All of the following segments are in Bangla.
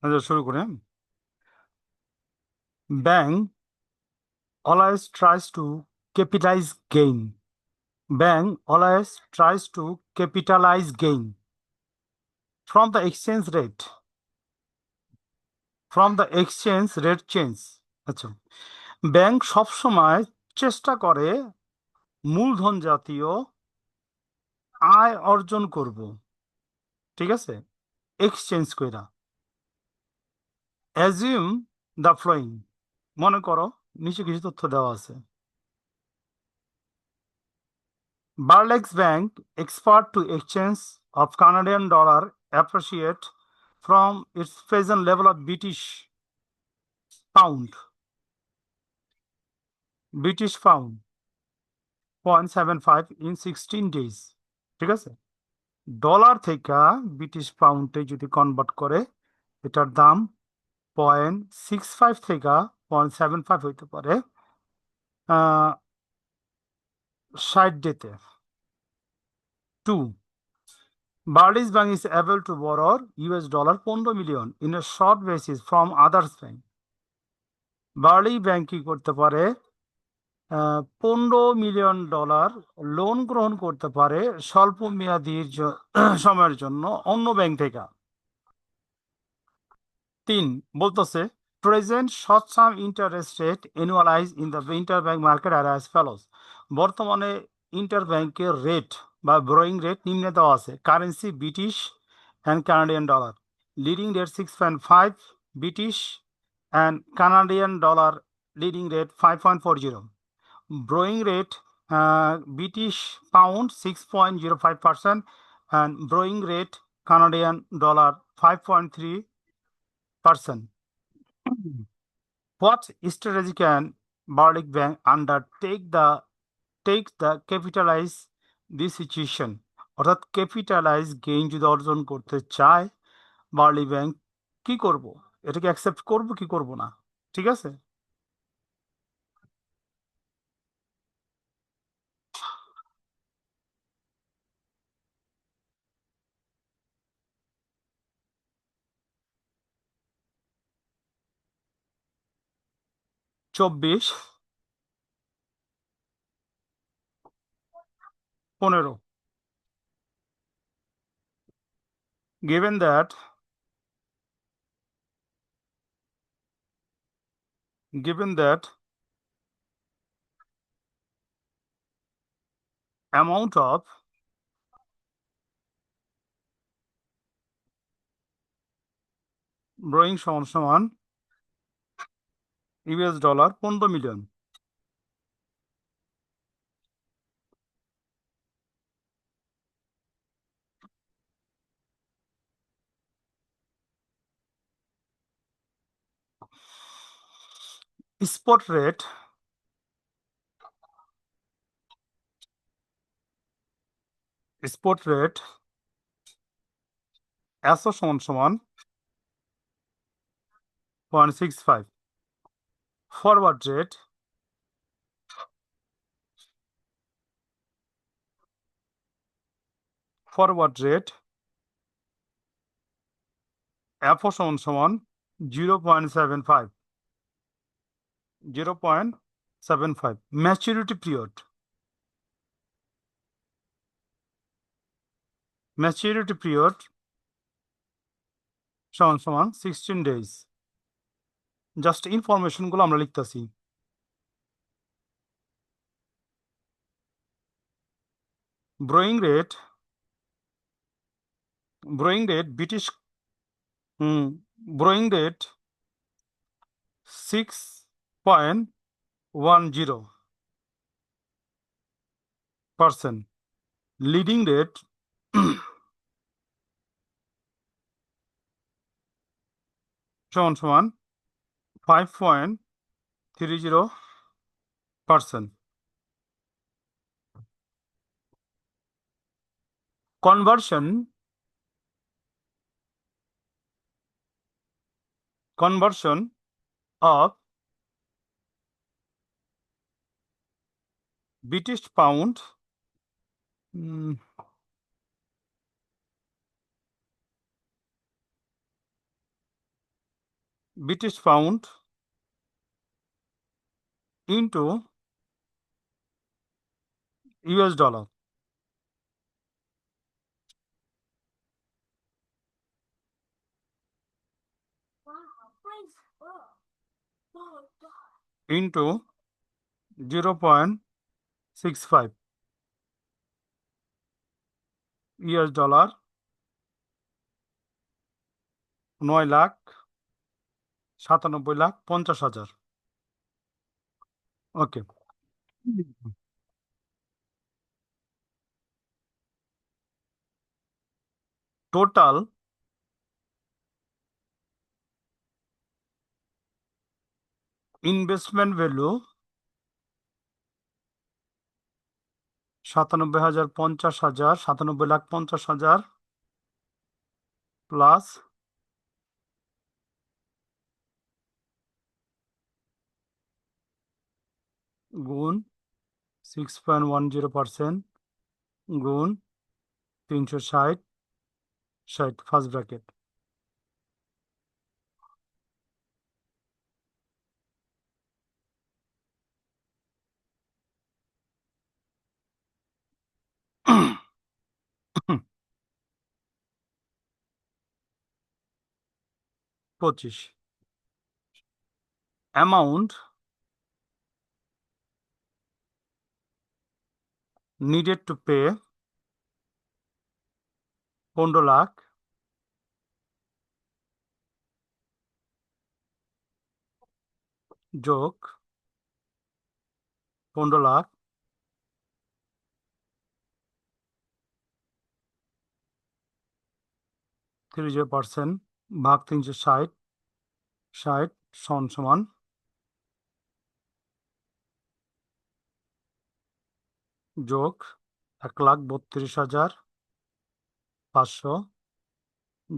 আচ্ছা, শুরু করে। Bank always tries to capitalize gain. Bank always tries to capitalize gain from the exchange rate change. আচ্ছা, ব্যাংক সবসময় চেষ্টা করে মূলধন জাতীয় আয় অর্জন করব, ঠিক আছে, এক্সচেঞ্জ কইরা। অ্যাজিউম দ্য ফ্লোয়িং, মনে করো নিচে কিছু তথ্য দেওয়া আছে। Barlex Bank expert to exchange of Canadian dollar appreciate from its present level of pound British pound 0.75 in 16 days, ঠিক আছে। ডলার থেকে ব্রিটিশ পাউন্ডে যদি কনভার্ট করে এটার দাম 0.65 থেকে 0.75 হইতে পারে 60 ডেতে। 2. Barclays Bank is able to borrow US dollar 15 million in a short basis from others bank. Barley bank কি করতে পারে, 15 মিলিয়ন ডলার লোন গ্রহণ করতে পারে স্বল্প মেয়াদীর সময়ের জন্য অন্য ব্যাংক থেকে। 3. বলতেছে present short term interest rate annualize in the interbank market are as follows. বর্তমানে ইন্টারব্যাংকের রেট বা ব্রোয়িং রেট নিম্নে দেওয়া আছে। Currency British and Canadian dollar, lending rate 6.5 British and Canadian dollar, lending rate 5.40। Borrowing rate, British pound 6.05% and borrowing rate Canadian dollar 5.3%. What strategy can Bardic Bank undertake the capitalize this situation? অর্থাৎ ক্যাপিটালাইজ গেইন যদি অর্জন করতে চায় বার্লি ব্যাংক কি করব, এটাকে অ্যাকসেপ্ট করব কি করব না, ঠিক আছে। 24, 15. Given that amount of borrowing সমান US dollar 15 million. Spot rate S O সমান 0.65। ফরওয়ার্ড রেট এফও সমান 0.75। ম্যাচুরিটি পিরিয়ড সমান 16 days। জাস্ট ইনফরমেশনগুলো আমরা লিখতেছি। ব্রোয়িং rate British ব্রোয়িং rate 6.10%। Leading rate সমান 5.30%। conversion of British pound British pound into US dollar into 0.65 US dollar 9,97,50,000। Okay, total investment value 97,50,000, 97,50,000 plus গুণ 6.10% গুণ 360 ফার্স্ট ব্র্যাকেট। পঁচিশ amount needed to pay 15 lakh যোগ 15 লাখ তিরিশ পার্সেন্ট ভাগ 360 সমান সমান যোগ 1,32,500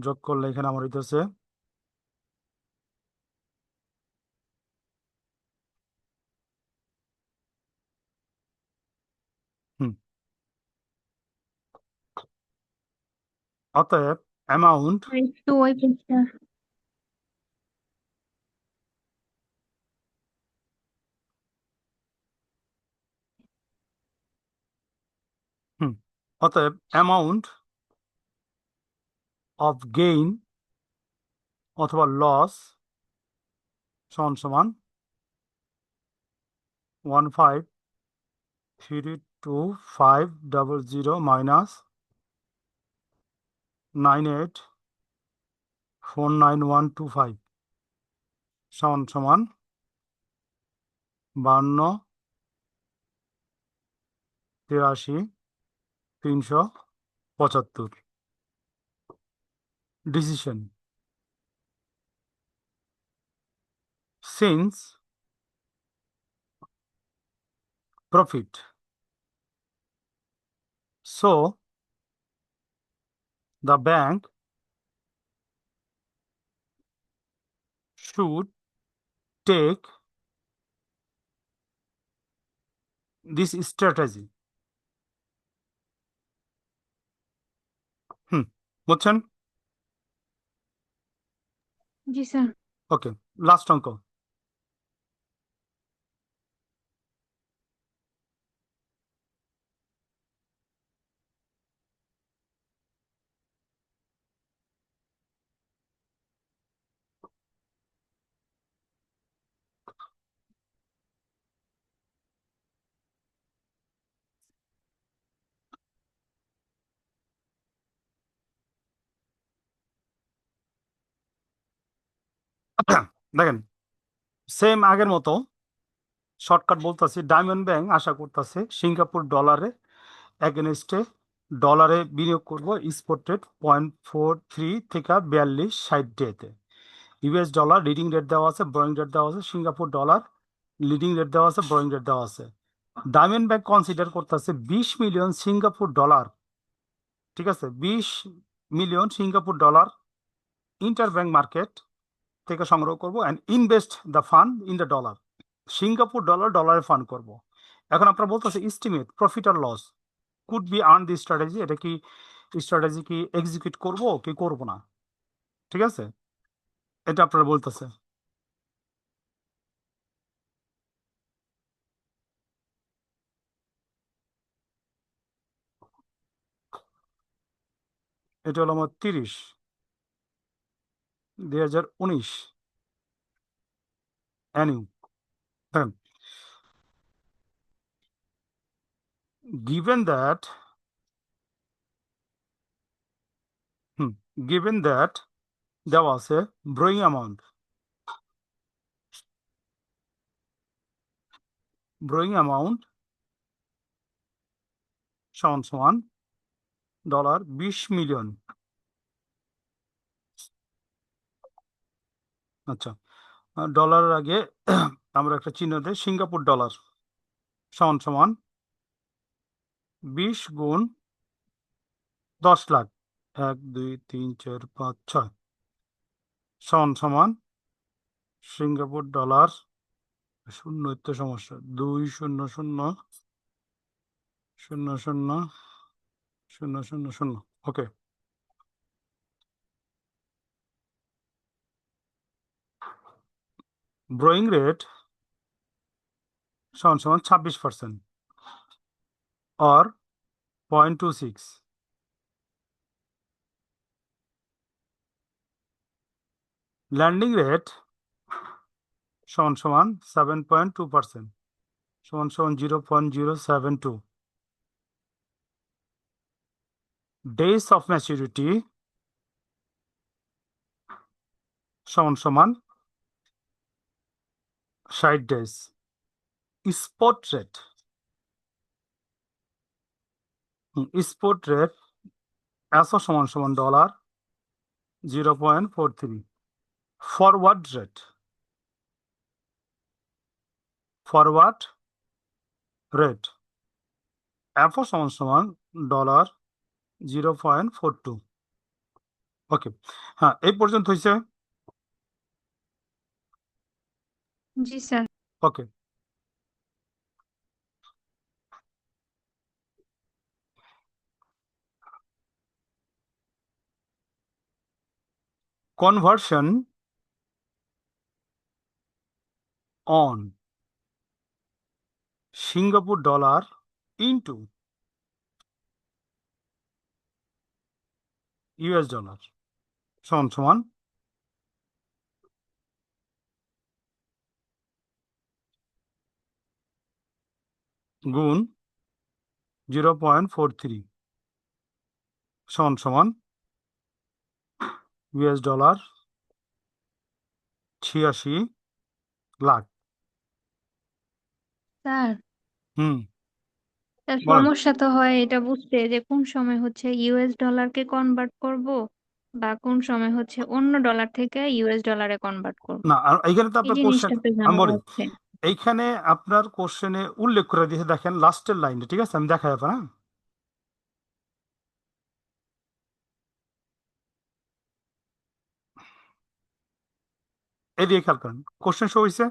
যোগ করলে এখানে আমার হইতেছে অতএব অ্যামাউন্ট অতএব অ্যামাউন্ট অফ গেইন অথবা লস সমান সমান 15,32,500 মাইনাস 98,49125 সমান সমান 52,83,375। Decision since profit, so the bank should take this strategy. বুঝছেন? জি স্যার। ওকে, লাস্ট অঙ্ক। দেখেন, সেম আগের মতো শর্টকাট বলতেছি। ডায়মন্ড ব্যাংক আশা করতেছে সিঙ্গাপুর ডলারে এগেনস্টে ডলারে বিনিয়োগ করব স্পট রেট 0.43 থেকে 42.60 ডেতে। ইউএস ডলার লিডিং রেট দেওয়া আছে, বোয়িং রেট দেওয়া আছে। সিঙ্গাপুর ডলার লিডিং রেট দেওয়া আছে, বোয়িং রেট দেওয়া আছে। ডায়মন্ড ব্যাংক কনসিডার করতেছে 20 মিলিয়ন সিঙ্গাপুর ডলার, ঠিক আছে, 20 million Singapore dollar inter bank market থেকে সংগ্রহ করব and invest the fund in the dollar. Singapore ডলারে ফান্ড করব। এখন আপনারা বলতেছে এস্টিমেট প্রফিট আর loss could be earn the strategy. এটা কি স্ট্র্যাটেজি কি এক্সিকিউট করব কি করব না, ঠিক আছে, এটা আপনারা বলতেছে। এটা হলো আমার 30, 2019 অ্যানিউ। হ্যাঁ, given that given that there was a borrowing amount সমান $20 million। আচ্ছা, ডলারের আগে আমরা একটা চিহ্ন দিই, সিঙ্গাপুর ডলার সমান 20 গুণ 10 লাখ, 1 2 3 4 5 6 সমান সিঙ্গাপুর ডলার, শূন্য তো সমস্যা, 200,000,000,000 ওকে। ব্রোয়িং রেট সমান 26% or 0.26। ল্যান্ডিং রেট সমান 7.2% সমান 0.072। ডেজ অফ ম্যাচুরিটি সমান 60 ডেজ। স্পট রেট এসও সমান ডলার 0.43। ফরওয়ার্ড রেট এফও সমান ডলার 0.42। ওকে, হ্যাঁ, এই পর্যন্ত হয়েছে। জি sir. Okay, conversion on Singapore dollar into US dollar সমান গুণ 0.43 সমান ইউএস ডলার 86 লাখ। স্যার, হুম, স্যার বলেন। সমস্যা তো হয় এটা বুঝতে যে কোন সময় হচ্ছে ইউএস ডলারকে কনভার্ট করব বা কোন সময় হচ্ছে অন্য ডলার থেকে ইউএস ডলারে কনভার্ট করব। না, আর এইখানে তো এই আপনার কোশ্চেন, জিনিসটা তো আমি ঝামেলা বলি, হচ্ছে। এইখানে আপনার কোশ্চেনে উল্লেখ করে দিয়েছে, দেখেন লাস্টের লাইনে, ঠিক আছে, আমি দেখাই আপনার, হ্যাঁ, এদিকে খেয়াল করেন, কোশ্চেন শো হয়েছে।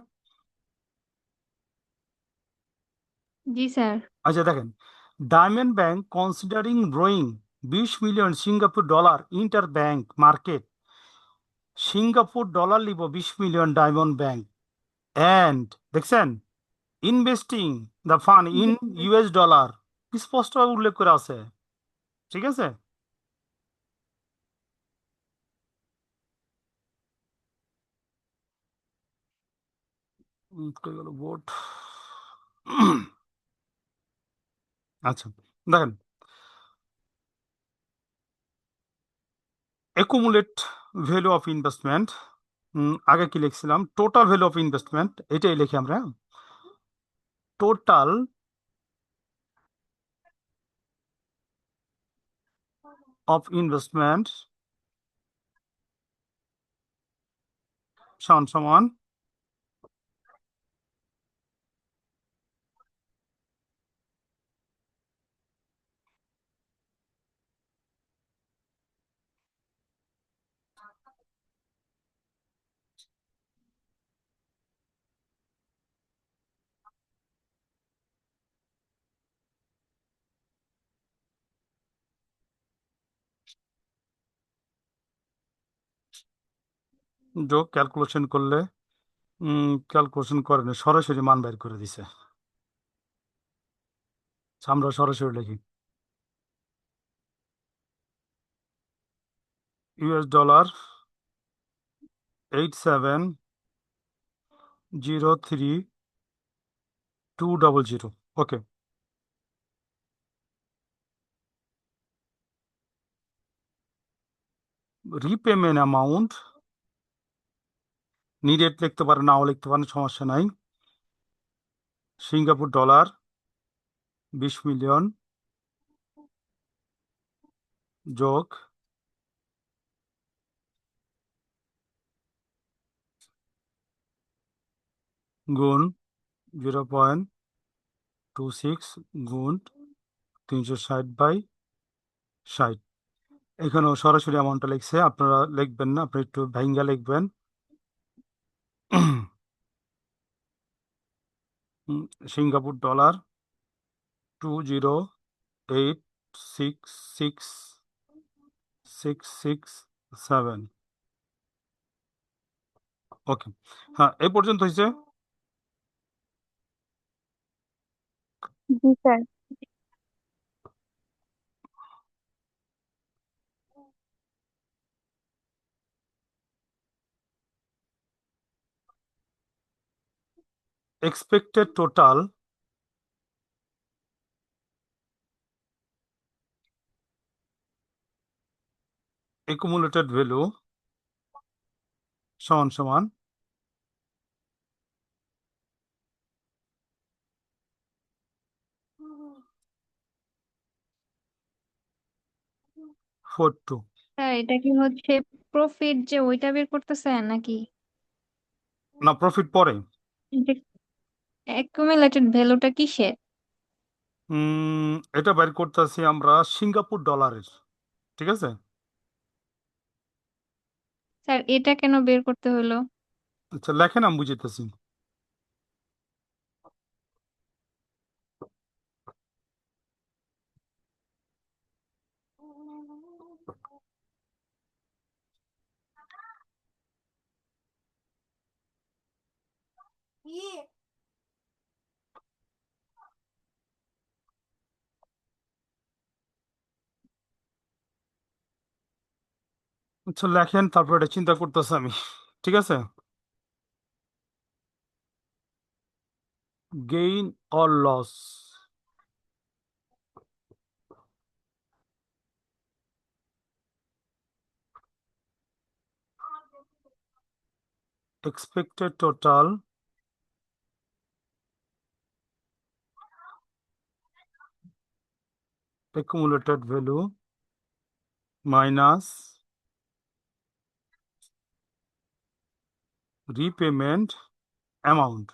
জি স্যার। আচ্ছা দেখেন, Diamond Bank considering borrowing 20 million Singapore dollar inter bank market, Singapore dollar লিব 20 মিলিয়ন ডায়মন্ড ব্যাংক অ্যান্ড দেখছেন ইনভেস্টিং দ্য ফান্ড ইন জি ইউএস ডলার, স্পষ্টভাবে উল্লেখ করে আছে, ঠিক আছে। কই গেল বোর্ড। আচ্ছা দেখেন, অ্যাকুমুলেট ভ্যালু অফ ইনভেস্টমেন্ট, আগে কি লিখছিলাম, টোটাল ভ্যালু অফ ইনভেস্টমেন্ট, এটাই লিখি আমরা, টোটাল অফ ইনভেস্টমেন্ট সমান যোগ ক্যালকুলেশন করলে, ক্যালকুলেশন করে না, সরাসরি মান বের করে দিছে, আমরা সরাসরি লিখি। US dollar 8703,200. Okay. Repayment amount needed লিখতে পারেন, নাও লিখতে পারেন, সমস্যা নাই। সিঙ্গাপুর ডলার 20 মিলিয়ন যোগ গুণ 0.26 গুণ 360/60। এখানেও সরাসরি অ্যামাউন্টটা লিখছে, আপনারা লিখবেন না, আপনি একটু ভাইঙ্গা লিখবেন। Singapore dollar 20866667। ওকে, হ্যাঁ, এই পর্যন্ত হয়েছে। জি sir. Expected total accumulated value সমান সমান 42। স্যার এটা কি হচ্ছে প্রফিট যে ওইটা বের করতেছেন নাকি? না, প্রফিট পরে। অ্যাকুমুলেটেড ভ্যালুটা কিসের? এটা বের করতেছি আমরা সিঙ্গাপুর ডলারের, ঠিক আছে। স্যার এটা কেন বের করতে হলো? আচ্ছা, লেখেন, আমি বুঝিতেছি। আচ্ছা, লেখেন, তারপর এটা চিন্তা করতেছি আমি, ঠিক আছে। Gain or loss, expected total accumulated value minus repayment amount.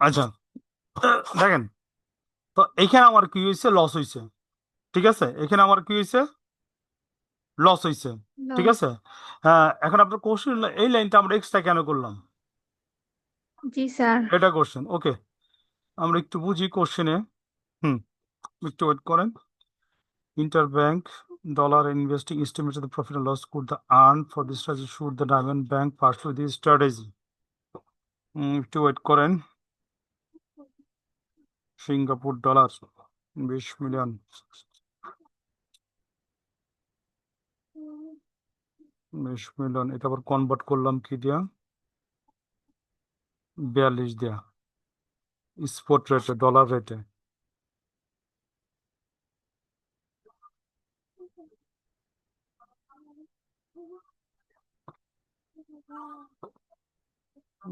আচ্ছা, দেখেন, তো এখানে আমার কি হয়েছে, লস হয়েছে, ঠিক আছে। এখানে আমার কি হয়েছে, লস হয়েছে, ঠিক লস। আছে। হ্যাঁ, এখন আপনার কোশ্চেন, এই লাইনটা আমরা এক্সট্রা কেন করলাম, জি স্যার। এটা কোশ্চেন। ওকে, আমরা একটু বুঝি কোশ্চেনে। হুম, একটু ওয়েট করেন। Interbank dollar investing estimates the profit and loss could the earn for this strategy should the Diamond Bank pursue this strategy. একটু ওয়েট করেন। সিঙ্গাপুর ডলার 20 মিলিয়ন 20 মিলিয়ন, এটা আবার কনভার্ট করলাম কি দিয়া? 42 দিয়া, স্পট রেটে, ডলার রেটে।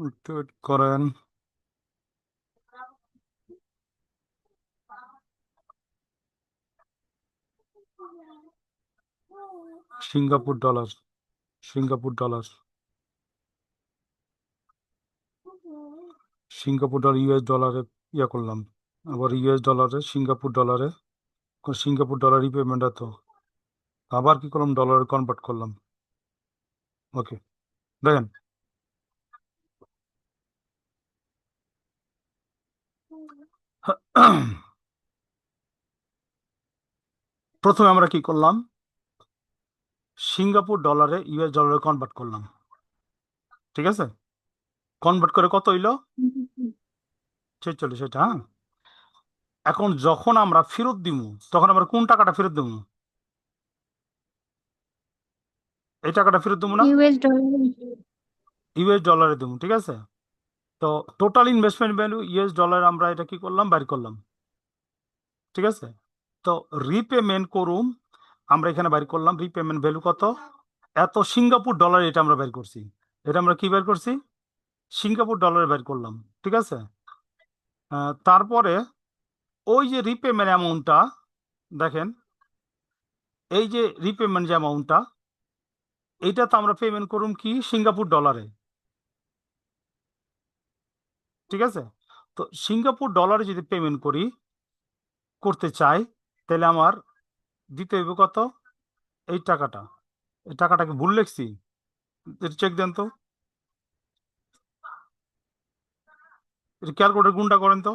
একটু wait করেন। Singapore dollar, Singapore dollar, Singapore dollar US ডলারে ইয়া করলাম, আবার ইউএস ডলারে সিঙ্গাপুর ডলারে, সিঙ্গাপুর ডলার রিপেমেন্ট এত, আবার কি করলাম, ডলারে কনভার্ট করলাম। ওকে, দেখেন। প্রথমে আমরা কি করলাম, সিঙ্গাপুর ডলারে ইউএস ডলারে কনভার্ট করলাম, ঠিক আছে? কনভার্ট করে কত হইলো? 46, এটা হ্যাঁ। এখন যখন আমরা ফেরত দিব, তখন আমরা কোন টাকাটা ফেরত দেবো? এই টাকাটা ফেরত দেবো না, ইউএস ডলার। ইউএস ডলারে দেবো, ঠিক আছে? তো total investment value US dollar আমরা এটা কি করলাম, বাইর করলাম, ঠিক আছে? তো রিপেমেন্ট করুম, আমরা এখানে বাইর করলাম রিপেমেন্ট ভ্যালু কত, এত সিঙ্গাপুর ডলার, এটা আমরা বের করছি। এটা আমরা কি বের করছি? সিঙ্গাপুর ডলারে বের করলাম, ঠিক আছে? তারপরে ওই যে রিপেমেন্ট অ্যামাউন্টটা, দেখেন, এই যে রিপেমেন্ট যে অ্যামাউন্টটা, এইটা তো আমরা পেমেন্ট করুম কি সিঙ্গাপুর ডলারে, ঠিক আছে? তো সিঙ্গাপুর ডলারে যদি পেমেন্ট করতে চাই, তাহলে আমার দিতে হইব কত? এই টাকাটা। এই টাকাটাকে ভুল লিখছি, চেক দেন তো, এটা ক্যালকুলেটর গুণটা করেন তো।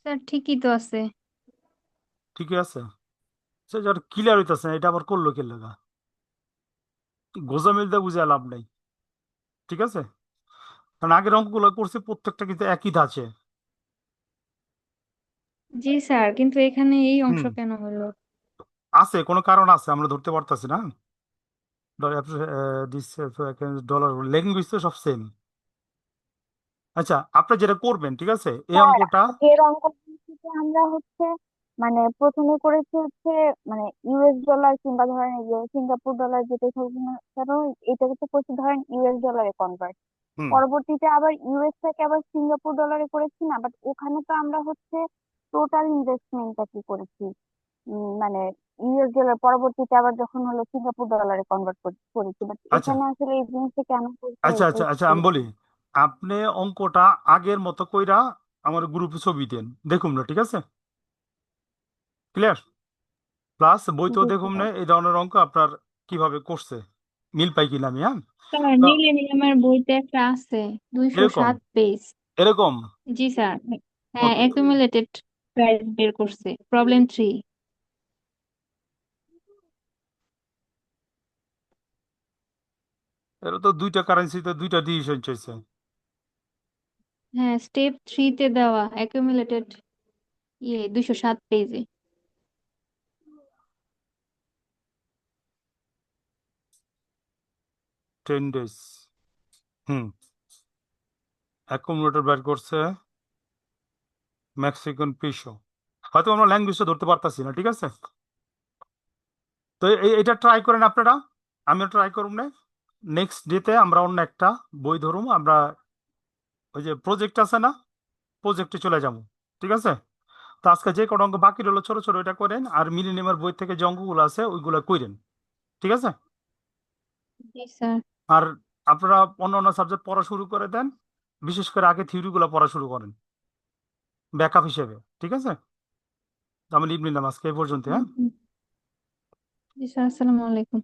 স্যার ঠিকই তো আছে। ঠিকই আছে, সে যার ক্লিয়ার হইতেছে না, এটা আবার করলো কে লাগা? গোজা মিলতে বুঝে লাভ নাই, ঠিক আছে? কারণ আগের অঙ্কগুলো করছে প্রত্যেকটা কিন্তু একই ধাঁচে। জি স্যার, কিন্তু এখানে এই অংশ হুম, কেন হলো? আছে, কোনো কারণ আছে, আমরা ধরতে পারতাছি না। ডলার ল্যাঙ্গুয়েজ তো সব সেম। আচ্ছা, আপনি যেটা করবেন, ঠিক আছে, এই স্যার, অঙ্কটা। আগের অঙ্কটা আমরা মানে প্রথমে করেছি মানে ইউএস ডলার কিংবা ধরেন এই যে সিঙ্গাপুর ডলার যেটাই থাকুক না কেন, এটাকে তো করছি ধরেন ইউএস ডলারে কনভার্ট। হুম, পরবর্তীতে আবার ইউএস থেকে আবার সিঙ্গাপুর ডলারে করেছি না, বাট ওখানে তো আমরা টোটাল ইনভেস্টমেন্টটা কি করেছি, মানে ইউএস ডলার পরবর্তীতে আবার যখন হলো সিঙ্গাপুর ডলারে কনভার্ট করেছি, বাট আচ্ছা, এখানে আসলে এই জিনিসটা কেন করছে আচ্ছা, এটা আচ্ছা, আচ্ছা, একটু। আমি বলি, আপনি অঙ্কটা আগের মতো কইরা আমার গ্রুপে ছবি দেন, দেখুন না, ঠিক আছে? ক্লিয়ার? প্লাস বইতেও দেখুন না স্যার, এই ধরনের অঙ্ক আপনার কিভাবে করছে, মিল পাই কিনা আমি, হ্যাঁ। স্যার তো মিলেনিয়ামের বইতে একটা আছে, এরকম, 207 পেজ। এরকম। জি স্যার। হ্যাঁ, ওকে, অ্যাকুমুলেটেড প্রাইস বের করছে, প্রবলেম 3। এটা তো দুইটা কারেন্সিতে দুইটা ডিসিশন চাইছে। হ্যাঁ, স্টেপ 3 তে দেওয়া অ্যাকুমুলেটেড 207 পেজে। 10 days, হুম, অ্যাকুমুলেটর বের করছে মেক্সিকান পিসো। হয়তো আমরা ল্যাঙ্গুয়েজটা ধরতে পারতাছি না, ঠিক আছে? তো এটা ট্রাই করেন আপনারা, আমিও ট্রাই করুন না। নেক্সট ডেতে আমরা অন্য একটা বই ধরুম, আমরা ওই যে প্রজেক্ট আছে না, প্রজেক্টে চলে যাবো, ঠিক আছে? তো আজকে যে কটা অঙ্ক বাকি রইলো ছোট ছোট, এটা করেন, আর মিলিনিয়ামের বই থেকে যে অঙ্কগুলো আছে ওইগুলো কইরেন, ঠিক আছে? জি স্যার। আর আপনারা অন্য অন্য সাবজেক্ট পড়া শুরু করে দেন, বিশেষ করে আগে থিওরিগুলো পড়া শুরু করেন ব্যাকআপ হিসেবে, ঠিক আছে? তো আমি লিভ নিলাম আজকে এই পর্যন্ত, হ্যাঁ। জি স্যার, আসসালামু আলাইকুম।